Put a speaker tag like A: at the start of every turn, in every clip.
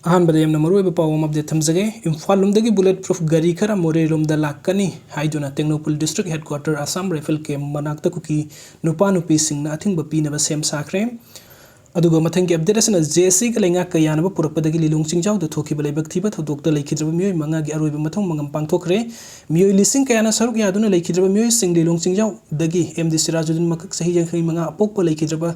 A: अहमद यमना मरुब पावम अपडेट थमजगे इम्फाल लुमदगी बुलेट प्रूफ गाड़ी खरा मोरे लुमदा लाकनी हाइदुना Tengnoupal district headquarter Assam rifle के मनाक्ता कुकी नुपा नुपी सिंगना अथिंग पीनब सेम साखरे अदुगा मथंग के अपडेट असना जेसी का लेंगा कयानब पुरपदगी लिलुंग चिंगजाव द थोकी बलेबक थिबा थोदोक्ता लेखिद्रब मियोय मंगा गी अरोइब मथंग मंगम पांगथोखरे मियोय लिसिंग कयाना सरुक यादुना लेखिद्रब मियोय सिंग लिलुंग चिंगजाव दगी एमडी सिराजुद्दीन मकक सही यंखई मंगा अपोक लेखिद्रब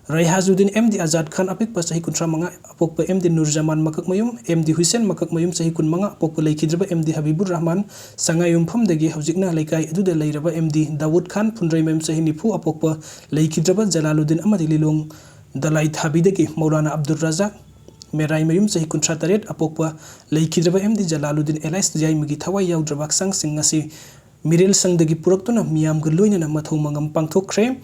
A: Raihazuddin MD Azad Khan apikpa sahi kuntra manga apokpa MD Nurjaman makak mayum MD Hussein makak mayum sahi kun manga apokpa laikhidraba MD Habibur Rahman sangayum phamdagi hawjikna laikai aduda leiraba MD Dawud Khan punrai mayum sahi nifu apokpa laikhidraba Jalaluddin amadi lilong dalai thabidagi Maulana Abdul Razak Merai mayum sahi kuntra taret apokpa laikhidraba MD Jalaluddin Elais jai magi thawai yaudrabak sang singasi Miril sangdagi puraktuna miyam galoina mathau mangam pangthokre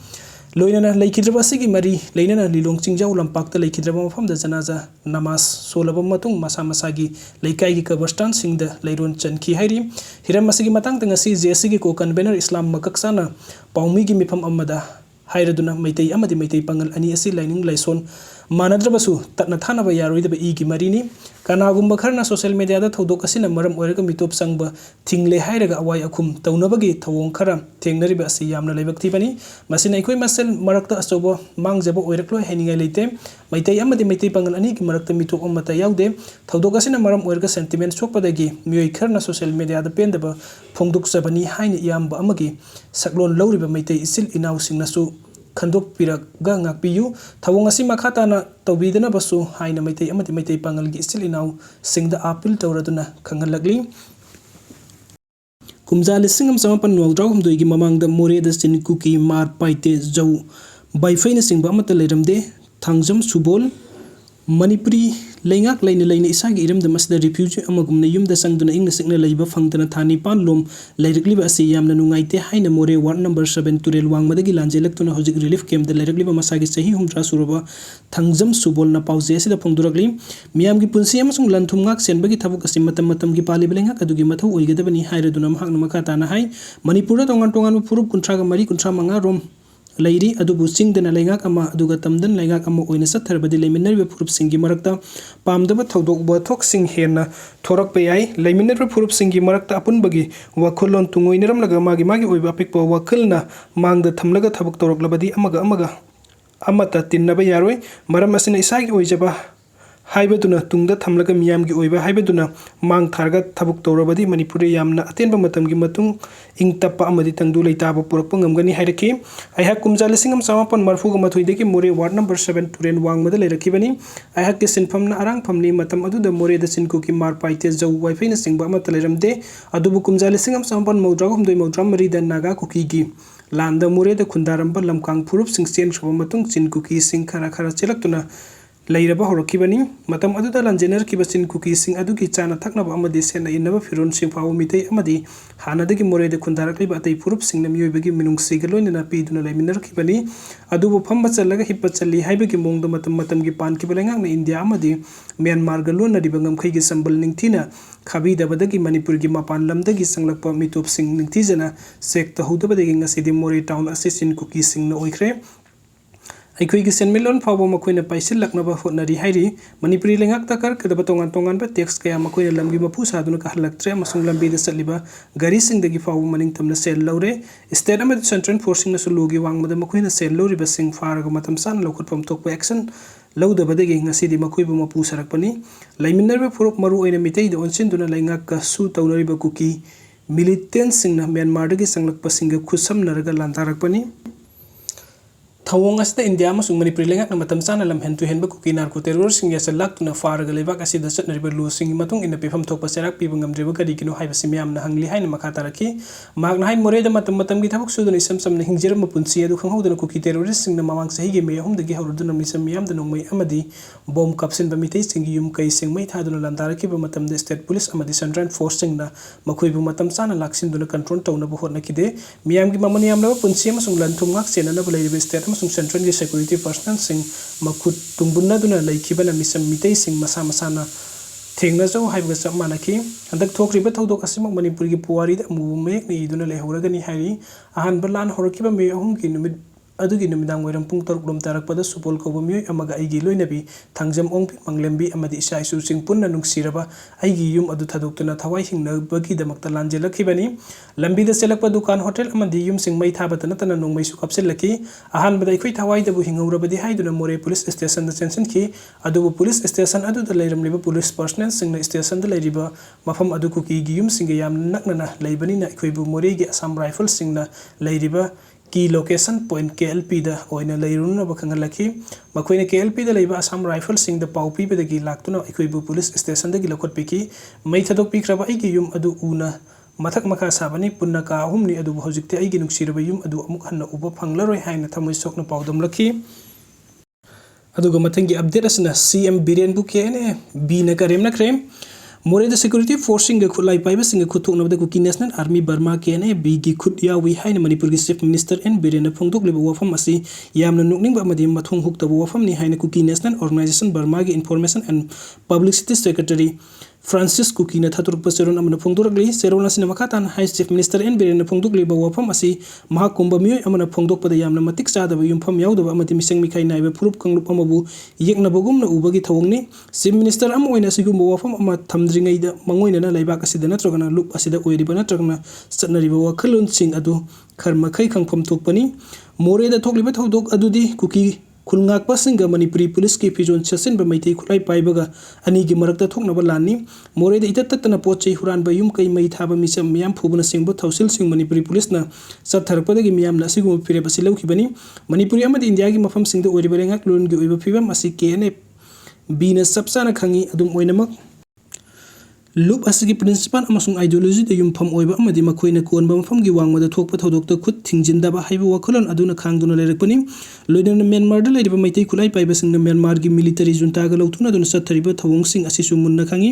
A: लोइना लेखिद्रब असिगी मरी लेना लिलोंग चिंगजाउ लंपाक्ता लेखिद्रब मफमदा जनाजा नमाज सोलब मतुंग मसा मसागी लेकाई की कबरस्तान सिंग the लेरोन चनखी हाइरी Hiram असिगी Matang तंगसी जेसिगी को convener इस्लाम मककसाना पाउमी की मिफम अमदा हाइरदुना मैतै अमदि मैतै पंगल अनि असि लाइनिंग लाइसोन मानद्रबसु ततना थानब यारोइदब इगी मरीनी कनागुम्ब खरना सोशल मीडिया दा थौदोक असिना मरम ओइरगा मितोप संग थिंगले हाइरगा अवाई अखुम तौनबगी थवोंग खरा थेंगनरिब असि यामना लेबक थिबनी मसिना इखोय मसल मरक्ता असोबो मांगजबो ओइरक्लो हेनिंगाय लेते मैतै अमदि मैतै पंगल अनि की मरक्ता मितोप अमता याउदे थौदोक असिना मरम ओइरगा सेंटिमेंट सोकपदगी मियोय खरना सोशल मीडिया दा पेंदब फोंगदुकसबनी हाइन यामब अमगी सकलोन लौरिब Meitei इसिल इनाउ सिंगनसु खंदोक पिरगा ngakpiyu thawong asi makhatana tawbidana basu haina maitai amati maitai pangal gi istil inau singda apil tawraduna khangalagli kumja lisingam samapan nuagdraw humdoi gi mamangda more da sinku ki mar paite jau baifaina singba amata leiramde thangjam subol Manipuri leingak laina laina isagi iramda masda refugee amagumna yumda sangduna ingna sikna leiba fangdana thani panlom leirikliba asi yamna nungaite haina more ward number 7 turel wangmadagi lanjelaktuna hojik relief camp da leirikliba masagi sahi humra suraba thangjam subol na pause asida phongdurakli miyamgi punsi amasung lanthum ngak senbagi thabuk asi matam matam gi pali belengak adugi mathau oigadabani hairaduna mahakna makata na hai manipura tongan tongan purup kuntraga mari kuntra manga rom Lairi adubu singdana leingak ama aduga tamdan leingak ama oina sattharbadi leiminariba purup singi marakta pamdaba thodokba thok sing hena thorak payai leiminariba purup singi marakta apunbagi wakhulon tungoinaramlaga magi magi oiba apikpa wakhulna mangda thamlaga thabuk toroklabadi amaga amata tinnaba yaroi maram asina isagi oijaba haibaduna tungda thamlaga miyamgi oiba haibaduna mang tharga thabuk tawrabadi manipuri yamna atenba matamgi matung ingtappa amadi tangdu leitaba purakpa ngamgani hairaki aiha kumja lisingam samapan marfuga mathoideki more ward number 7 turen wangmada leirakibani aiha ki sinphamna arang phamni matam aduda more da sinku ki mar paite jau wifi na singba amata leiramde adubu kumja lisingam samapan mawdrag humdoi mawdram mari da naga kuki gi landa more da khundaramba lamkang purup singsen shaba matung sinku ki sing khara khara chelaktuna Lairaba horokibani matam aduda lanjener kibasin kuki sing adugi chana thaknaba amadi sena inaba firon singfawo mitai amadi hanadagi morede khundarakliba atai purup singna miyoibagi minung sigaloina piduna laiminar kibani adubu phamba chalaga hippa challi haibagi mongda matam gi pan kibalengak na India amadi Myanmar galona dibangam khaigi sambal ningthina khabi dabadagi Manipur gi mapan lamdagi sanglakpa mitop sing ningthijana sekta hudabadagi ngasidi more town assassin kuki sing na oikhre Aikoi senmelon fawo makoina paisil laknaba hotnari hairi Manipuri lengak takar kadaba tongan ba text kaya makoina lamgi mapu saduna kahalaktre amasung lambi da saliba gari singdagi fawo maning tamna sel laure state amad central forcing na sulugi wangmada makoina sel laure ba sing faraga matam san lokotpam tokpa action laudabadagi ngasidi makoiba mapu sarakpani laiminarba purok maru oina mitei da onsinduna lengak ka su taunariba kuki militant singna Myanmar dagi sanglakpa singa khusam naraga lantarakpani Thawong asda India amasung Manipuri lengak na matam sana lam hentu henba kuki narko terror sing ya selak tuna faraga lebak asida chatnariba lu sing matung ina pifam thokpa serak piba ngamdriba gadi kino haiba simyam na hangli haina makataraki magna hain moreda matam gi thabuk suduna isam sam na hingjira mapunsi adu khanghoduna kuki terrorist sing na mamang sahi ge me hum dagi hawruduna misam miyam da nongmai amadi bom kapsin ba mitei sing yum kai sing mai thaduna lantaraki ba matam de state police amadi central force sing na makoi bu matam sana laksin duna control tawna bu hotna kide miyam gi mamani amla punsi amasung lanthum ngak sena na bulai state amasung central gi security personnel sing makut tungbunna duna laikibana misam mitei sing masa masana thengna jau haiba chap manaki handak thokriba thodok asima Manipur gi puari da mu mek ni duna lehoragani hairi ahan balan horokiba me ahum ki numit ꯑꯗꯨꯒꯤ ꯅꯨꯃꯤꯗꯥꯡ ꯋꯥꯏꯔꯝ ꯄꯨꯡ 6 ꯇꯥꯔꯛꯄꯗ ꯁꯨꯕꯣꯜ ꯀꯧꯕ ꯃꯤꯑꯣꯏ ꯑꯃꯒ ꯑꯩꯒꯤ ꯂꯣꯏꯅꯕꯤ ꯊꯥꯡꯖꯝ ꯑꯣꯡꯄꯤ ꯃꯪꯂꯦꯝꯕꯤ ꯑꯃꯗꯤ ꯏꯆꯥ ꯏꯁꯨꯁꯤꯡ ꯄꯨꯟꯅ ꯅꯨꯡꯁꯤꯔꯕ ꯑꯩꯒꯤ ꯌꯨꯝ ꯑꯗꯨ ꯊꯥꯗꯣꯛꯇꯨꯅ ꯊꯋꯥꯏ ꯍꯤꯡꯅꯕꯒꯤꯗꯃꯛꯇ ꯂꯥꯟꯖꯦꯜꯂꯛꯈꯤꯕꯅꯤ꯫ ꯂꯝꯕꯤꯗ ꯆꯦꯜꯂꯛꯄ ꯗꯨꯀꯥꯟ ꯍꯣꯇꯦꯜ ꯑꯃꯗꯤ ꯌꯨꯝꯁꯤꯡ ꯃꯩ ꯊꯥꯕꯇ ꯅꯠꯇꯅ ꯅꯣꯡꯃꯩꯁꯨ ꯀꯥꯞꯁꯤꯜꯂꯛꯈꯤ꯫ ꯑꯍꯥꯟꯕꯗ ꯑꯩꯈꯣꯏ ꯊꯋꯥꯏꯗꯕꯨ ꯍꯤꯡꯍꯧꯔꯕꯗꯤ ꯍꯥꯏꯗꯨꯅ ꯃꯣꯔꯦ ꯄꯨꯂꯤꯁ ꯁ꯭ꯇꯦꯁꯟꯗ ꯆꯦꯟꯁꯤꯟꯈꯤ꯫ ꯑꯗꯨꯕꯨ ꯄꯨꯂꯤꯁ ꯁ꯭ꯇꯦꯁꯟ ꯑꯗꯨꯗ ꯂꯩꯔꯝꯂꯤꯕ ꯄꯨꯂꯤꯁ ꯄꯔꯁꯅꯦꯜꯁꯤꯡꯅ ꯁ꯭ꯇꯦꯁꯟꯗ ꯂꯩꯔꯤꯕ ꯃꯐꯝ ꯑꯗꯨ ꯀꯨꯀꯤꯒꯤ ꯌꯨꯝꯁꯤꯡꯒ ꯌꯥꯝꯅ ꯅꯛꯅꯅ ꯂꯩꯕꯅꯤꯅ ꯑꯩꯈꯣꯏꯕु ꯃꯣꯔꯦꯒꯤ ꯑꯁꯥꯝ ꯔꯥꯏꯐꯜꯁꯤꯡꯅ ꯂꯩꯔꯤꯕ ꯀꯤ ꯂꯣꯀꯦꯁꯟ ꯄꯣꯏꯟꯠ KLPꯗ ꯑꯣꯏꯅ ꯂꯩꯔꯨꯅꯕ ꯈꯪꯍꯜꯂꯛꯈꯤ꯫ ꯃꯈꯣꯏꯅ KLPꯗ ꯂꯩꯕ ꯑꯁꯥꯝ ꯔꯥꯏꯐꯜꯁꯤꯡꯗ ꯄꯥꯎ ꯄꯤꯕꯗꯒꯤ ꯂꯥꯛꯇꯨꯅ ꯑꯩꯈꯣꯏꯕꯨ ꯄꯨꯂꯤꯁ ꯁ꯭ꯇꯦꯁꯟꯗꯒꯤ ꯂꯧꯈꯠꯄꯤꯈꯤ꯫ ꯃꯩ ꯊꯥꯗꯣꯛꯄꯤꯈ꯭ꯔꯕ ꯑꯩꯒꯤ ꯌꯨꯝ ꯑꯗꯨ ꯎꯅ ꯃꯊꯛ ꯃꯈꯥ ꯁꯥꯕꯅꯤ, ꯄꯨꯟꯅ ꯀꯥ 3ꯅꯤ, ꯑꯗꯨꯕꯨ ꯍꯧꯖꯤꯛꯇꯤ ꯑꯩꯒꯤ ꯅꯨꯡꯁꯤꯔꯕ ꯌꯨꯝ ꯑꯗꯨ ꯑꯃꯨꯛ ꯍꯟꯅ ꯎꯕ ꯐꯪꯂꯔꯣꯏ ꯍꯥꯏꯅ ꯊꯃꯣꯏ ꯁꯣꯛꯅ ꯄꯥꯎꯗꯝꯂꯛꯈꯤ꯫ ꯑꯗꯨꯒ ꯃꯊꯪꯒꯤ ꯑꯞꯗꯦꯠ ꯑꯁꯤꯅ CM ꯕꯤꯔꯦꯟꯕꯨ KNA Bꯅ ꯀꯔꯦꯝꯅꯈ꯭ꯔꯦ꯫ ꯃꯣꯔꯦꯗ ꯁꯦꯀ꯭ꯌꯨꯔꯤꯇꯤ ꯐꯣꯔꯁꯁꯤꯡꯒ ꯈꯨꯠꯂꯥꯏ ꯄꯥꯏꯕꯁꯤꯡꯒ ꯈꯨꯠꯊꯣꯛꯅꯕꯗ Kuki national army Burma KNA Bꯒꯤ ꯈꯨꯠ ꯌꯥꯎꯏ ꯍꯥꯏꯅ ꯃꯅꯤꯄꯨꯔꯒꯤ ꯆꯤꯐ ꯃꯤꯅꯤꯁꯇꯔ N ꯕꯤꯔꯦꯟꯅ ꯐꯣꯡꯗꯣꯛꯂꯤꯕ ꯋꯥꯐꯝ ꯑꯁꯤ ꯌꯥꯝꯅ ꯅꯣꯛꯅꯤꯡꯕ ꯑꯃꯗꯤ ꯃꯊꯣꯡ ꯍꯨꯛꯇꯕ ꯋꯥꯐꯝꯅꯤ ꯍꯥꯏꯅ ꯀꯨꯀꯤ ꯅꯦꯁꯅꯦꯜ ꯑꯣꯔꯒꯅꯥꯏꯖꯦꯁꯟ ꯕꯔꯃꯥꯒꯤ information and publicity secretary Francis ꯀꯨꯀꯤꯅ ꯊꯥꯗꯣꯔꯛꯄ ꯆꯦꯔꯣꯜ ꯑꯃꯅ ꯐꯣꯡꯗꯣꯔꯛꯂꯤ꯫ ꯆꯦꯔꯣꯜ ꯑꯁꯤꯅ ꯃꯈꯥ ꯇꯥꯅ ꯍꯥꯏ ꯆꯤꯐ ꯃꯤꯅꯤꯁꯇꯔ N ꯕꯤꯔꯦꯟꯅ ꯐꯣꯡꯗꯣꯛꯂꯤꯕ ꯋꯥꯐꯝ ꯑꯁꯤ ꯃꯍꯥꯛꯀꯨꯝꯕ ꯃꯤꯑꯣꯏ ꯑꯃꯅ ꯐꯣꯡꯗꯣꯛꯄꯗ ꯌꯥꯝꯅ ꯃꯇꯤꯛ ꯆꯥꯗꯕ, ꯌꯨꯝꯐꯝ ꯌꯥꯎꯗꯕ ꯑꯃꯗꯤ ꯃꯤꯆꯪ ꯃꯤꯈꯥꯏ ꯅꯥꯏꯕ ꯐꯨꯔꯨꯞ ꯀꯥꯡꯂꯨꯞ ꯑꯃꯕꯨ ꯌꯦꯛꯅꯕꯒꯨꯝꯅ ꯎꯕꯒꯤ ꯊꯧꯑꯣꯡꯅꯤ꯫ ꯆꯤꯐ ꯃꯤꯅꯤꯁꯇꯔ ꯑꯃ ꯑꯣꯏꯅ ꯑꯁꯤꯒꯨꯝꯕ ꯋꯥꯐꯝ ꯑꯃ ꯊꯝꯗ꯭ꯔꯤꯉꯩꯗ ꯃꯥꯡꯑꯣꯏꯅꯅ ꯂꯩꯕꯥꯛ ꯑꯁꯤꯗ ꯅꯠꯇ꯭ꯔꯒꯅ ꯂꯨꯞ ꯑꯁꯤꯗ ꯑꯣꯏꯔꯤꯕ ꯅꯠꯇ꯭ꯔꯒꯅ ꯆꯠꯅꯔꯤꯕ ꯋꯥꯈꯜꯂꯣꯟꯁꯤꯡ ꯑꯗꯨ ꯈꯔ ꯃꯈꯩ ꯈꯪꯐꯝ ꯊꯣꯛꯄꯅꯤ꯫ ꯃꯣꯔꯦꯗ ꯊꯣꯛꯂꯤꯕ ꯊꯧꯗꯣꯛ ꯑꯗꯨꯗꯤ ꯀꯨꯀꯤ ꯈꯨꯜꯉꯥꯛꯄꯁꯤꯡꯒ ꯃꯅꯤꯄꯨꯔꯤ ꯄꯨꯂꯤꯁꯀꯤ ꯐꯤꯖꯣꯜ ꯁꯦꯠꯆꯤꯟꯕ ꯃꯩꯇꯩ ꯈꯨꯠꯂꯥꯏ ꯄꯥꯏꯕꯒ ꯑꯅꯤꯒꯤ ꯃꯔꯛꯇ ꯊꯣꯛꯅꯕ ꯂꯥꯟꯅꯤ꯫ ꯃꯣꯔꯦꯗ ꯏꯇꯠ ꯇꯠꯇꯅ ꯄꯣꯠ ꯆꯩ ꯍꯨꯔꯥꯟꯕ, ꯌꯨꯝ ꯀꯩ ꯃꯩ ꯊꯥꯕ, ꯃꯤꯆꯝ ꯃꯤꯌꯥꯝ ꯐꯨꯕꯅꯆꯤꯡꯕ ꯊꯧꯁꯤꯜꯁꯤꯡ ꯃꯅꯤꯄꯨꯔꯤ ꯄꯨꯂꯤꯁꯅ ꯆꯠꯊꯔꯛꯄꯗꯒꯤ ꯃꯤꯌꯥꯝꯅ ꯑꯁꯤꯒꯨꯝꯕ ꯐꯤꯔꯦꯞ ꯑꯁꯤ ꯂꯧꯈꯤꯕꯅꯤ꯫ ꯃꯅꯤꯄꯨꯔꯤ ꯑꯃꯗꯤ ꯏꯟꯗꯤꯌꯥꯒꯤ ꯃꯐꯝꯁꯤꯡꯗ ꯑꯣꯏꯔꯤꯕ ꯂꯩꯉꯥꯛꯂꯣꯟꯒꯤ ꯑꯣꯏꯕ ꯐꯤꯚꯝ ꯑꯁꯤ KNA Bꯅ ꯆꯞ ꯆꯥꯅ ꯈꯪꯏ꯫ ꯑꯗꯨꯝ ꯑꯣꯏꯅꯃꯛ ꯂꯨꯞ ꯑꯁꯤꯒꯤ ꯄ꯭ꯔꯤꯟꯁꯤꯄꯥꯜ ꯑꯃꯁꯨꯡ ꯑꯥꯏꯗꯤꯑꯣꯂꯣꯖꯤꯗ ꯌꯨꯝꯐꯝ ꯑꯣꯏꯕ ꯑꯃꯗꯤ ꯃꯈꯣꯏꯅ ꯀꯣꯟꯕ ꯃꯐꯝꯒꯤ ꯋꯥꯡꯃꯗ ꯊꯣꯛꯄ ꯊꯧꯗꯣꯛꯇ ꯈꯨꯠ ꯊꯤꯡꯖꯤꯟꯗꯕ ꯍꯥꯏꯕ ꯋꯥꯈꯜꯂꯣꯟ ꯑꯗꯨꯅ ꯈꯥꯡꯗꯨꯅ ꯂꯩꯔꯛꯄꯅꯤ꯫ ꯂꯣꯏꯅꯅ ꯃ꯭ꯌꯥꯟꯃꯥꯔꯗ ꯂꯩꯔꯤꯕ ꯃꯩꯇꯩ ꯈꯨꯠꯂꯥꯏ ꯄꯥꯏꯕꯁꯤꯡꯅ ꯃ꯭ꯌꯥꯟꯃꯥꯔꯒꯤ ꯃꯤꯂꯤꯇꯔꯤ ꯖꯨꯟꯇꯥꯒ ꯂꯧꯊꯣꯛꯅꯗꯨꯅ ꯆꯠꯊꯔꯤꯕ ꯊꯧꯑꯣꯡꯁꯤꯡ ꯑꯁꯤꯁꯨ ꯃꯨꯟꯅ ꯈꯪꯏ꯫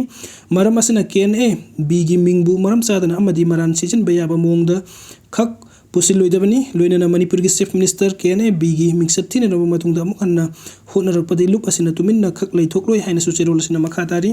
A: ꯃꯔꯝ ꯑꯁꯤꯅ KNA Bꯒꯤ ꯃꯤꯡꯕꯨ ꯃꯔꯝ ꯆꯥꯗꯅ ꯑꯃꯗꯤ ꯃꯔꯥꯟ ꯁꯤꯖꯤꯟꯕ ꯌꯥꯕ ꯃꯑꯣꯡꯗ ꯈꯛ ꯄꯨꯁꯤꯜꯂꯣꯏꯗꯕꯅꯤ꯫ ꯂꯣꯏꯅꯅ ꯃꯅꯤꯄꯨꯔꯒꯤ ꯆꯤꯐ ꯃꯤꯅꯤꯁꯇꯔ KNA Bꯒꯤ ꯃꯤꯡꯆꯠ ꯊꯤꯅꯔꯕ ꯃꯇꯨꯡꯗ ꯑꯃꯨꯛ ꯍꯟꯅ ꯍꯣꯠꯅꯔꯛꯄꯗꯤ ꯂꯨꯞ ꯑꯁꯤꯅ ꯇꯨꯃꯤꯟꯅ ꯈꯛ ꯂꯩꯊꯣꯛꯂꯣꯏ ꯍꯥꯏꯅꯁꯨ ꯆꯦꯔꯣꯜ ꯑꯁꯤꯅ ꯃꯈꯥ ꯇꯥꯔꯤ꯫